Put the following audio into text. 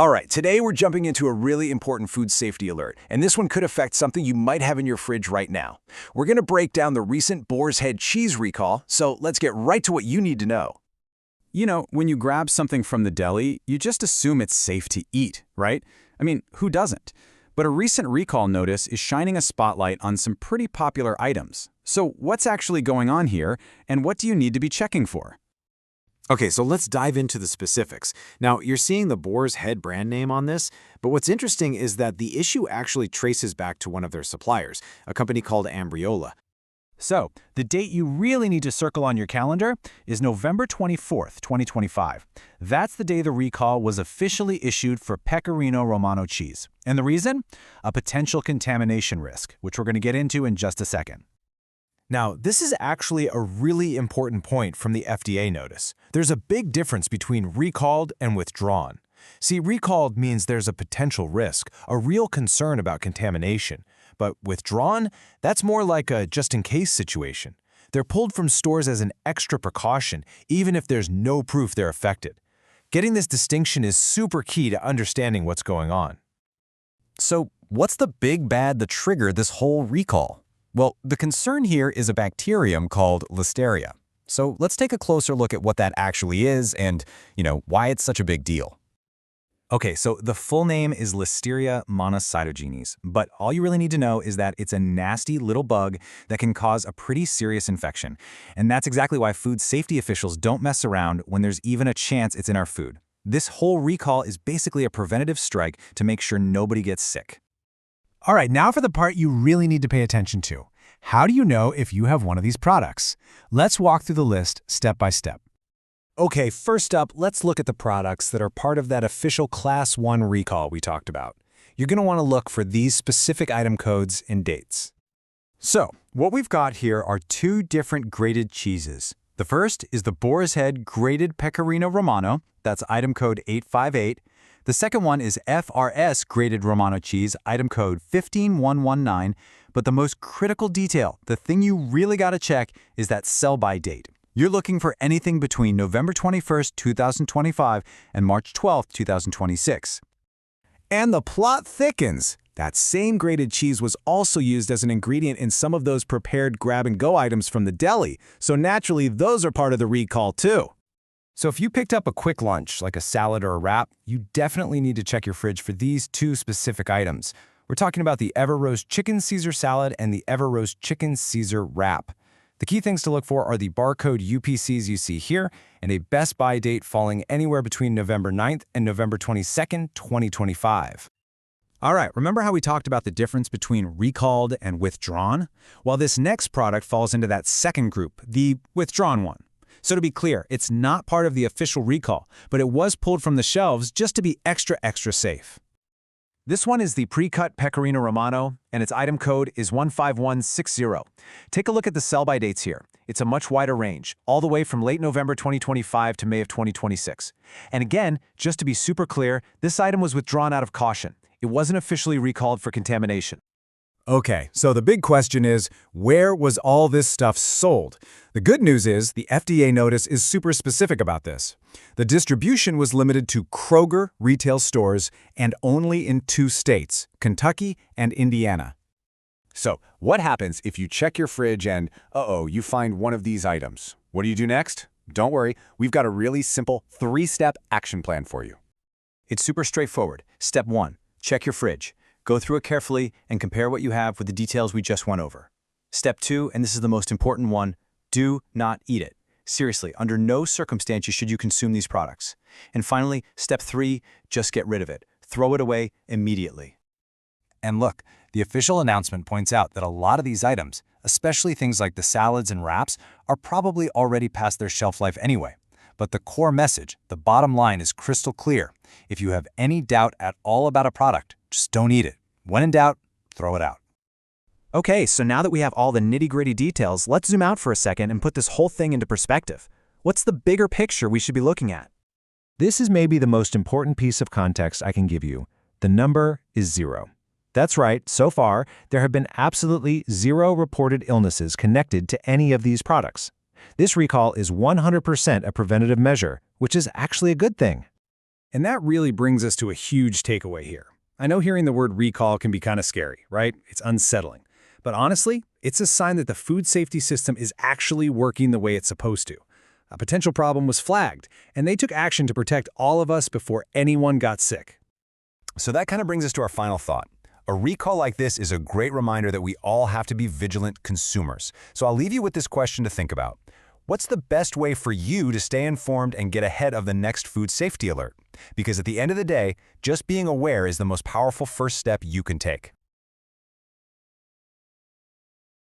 All right, today we're jumping into a really important food safety alert, and this one could affect something you might have in your fridge right now. We're going to break down the recent Boar's Head cheese recall, so let's get right to what you need to know. You know, when you grab something from the deli, you just assume it's safe to eat, right? I mean, who doesn't? But a recent recall notice is shining a spotlight on some pretty popular items. So what's actually going on here, and what do you need to be checking for? Okay, so let's dive into the specifics. Now, you're seeing the Boar's Head brand name on this, but what's interesting is that the issue actually traces back to one of their suppliers, a company called Ambriola. So, the date you really need to circle on your calendar is November 24th, 2025. That's the day the recall was officially issued for Pecorino Romano cheese. And the reason? A potential contamination risk, which we're going to get into in just a second. Now, this is actually a really important point from the FDA notice. There's a big difference between recalled and withdrawn. See, recalled means there's a potential risk, a real concern about contamination. But withdrawn, that's more like a just-in-case situation. They're pulled from stores as an extra precaution, even if there's no proof they're affected. Getting this distinction is super key to understanding what's going on. So, what's the big bad that triggered this whole recall? Well, the concern here is a bacterium called Listeria. So let's take a closer look at what that actually is and, why it's such a big deal. Okay, so the full name is Listeria monocytogenes, but all you really need to know is that it's a nasty little bug that can cause a pretty serious infection. And that's exactly why food safety officials don't mess around when there's even a chance it's in our food. This whole recall is basically a preventative strike to make sure nobody gets sick. All right, now for the part you really need to pay attention to. How do you know if you have one of these products? Let's walk through the list step by step. Okay, first up, let's look at the products that are part of that official Class 1 recall we talked about. You're going to want to look for these specific item codes and dates. So, what we've got here are two different grated cheeses. The first is the Boar's Head Grated Pecorino Romano, that's item code 858. The second one is FRS Grated Romano cheese, item code 15119, but the most critical detail, the thing you really got to check, is that sell-by date. You're looking for anything between November 21st, 2025 and March 12th, 2026. And the plot thickens. That same grated cheese was also used as an ingredient in some of those prepared grab-and-go items from the deli, so naturally those are part of the recall too. So if you picked up a quick lunch, like a salad or a wrap, you definitely need to check your fridge for these two specific items. We're talking about the EverRoast Chicken Caesar Salad and the EverRoast Chicken Caesar Wrap. The key things to look for are the barcode UPCs you see here and a best by date falling anywhere between November 9th and November 22nd, 2025. All right, remember how we talked about the difference between recalled and withdrawn? Well, this next product falls into that second group, the withdrawn one. So to be clear, it's not part of the official recall, but it was pulled from the shelves just to be extra safe. This one is the pre-cut Pecorino Romano, and its item code is 15160. Take a look at the sell-by dates here. It's a much wider range, all the way from late November 2025 to May of 2026. And again, just to be super clear, this item was withdrawn out of caution. It wasn't officially recalled for contamination. Okay, so the big question is, where was all this stuff sold? The good news is the FDA notice is super specific about this. The distribution was limited to Kroger retail stores and only in 2 states, Kentucky and Indiana. So, what happens if you check your fridge and, you find one of these items? What do you do next? Don't worry, we've got a really simple 3-step action plan for you. It's super straightforward. Step 1, check your fridge. Go through it carefully and compare what you have with the details we just went over. Step 2, and this is the most important one, do not eat it. Seriously, under no circumstances should you consume these products. And finally, step 3, just get rid of it. Throw it away immediately. And look, the official announcement points out that a lot of these items, especially things like the salads and wraps, are probably already past their shelf life anyway. But the core message, the bottom line, is crystal clear. If you have any doubt at all about a product, just don't eat it. When in doubt, throw it out. Okay, so now that we have all the nitty-gritty details, let's zoom out for a second and put this whole thing into perspective. What's the bigger picture we should be looking at? This is maybe the most important piece of context I can give you. The number is 0. That's right, so far, there have been absolutely 0 reported illnesses connected to any of these products. This recall is 100% a preventative measure, which is actually a good thing. And that really brings us to a huge takeaway here. I know hearing the word recall can be kind of scary, right? It's unsettling. But honestly, it's a sign that the food safety system is actually working the way it's supposed to. A potential problem was flagged, and they took action to protect all of us before anyone got sick. So that kind of brings us to our final thought. A recall like this is a great reminder that we all have to be vigilant consumers. So I'll leave you with this question to think about. What's the best way for you to stay informed and get ahead of the next food safety alert? Because at the end of the day, just being aware is the most powerful first step you can take.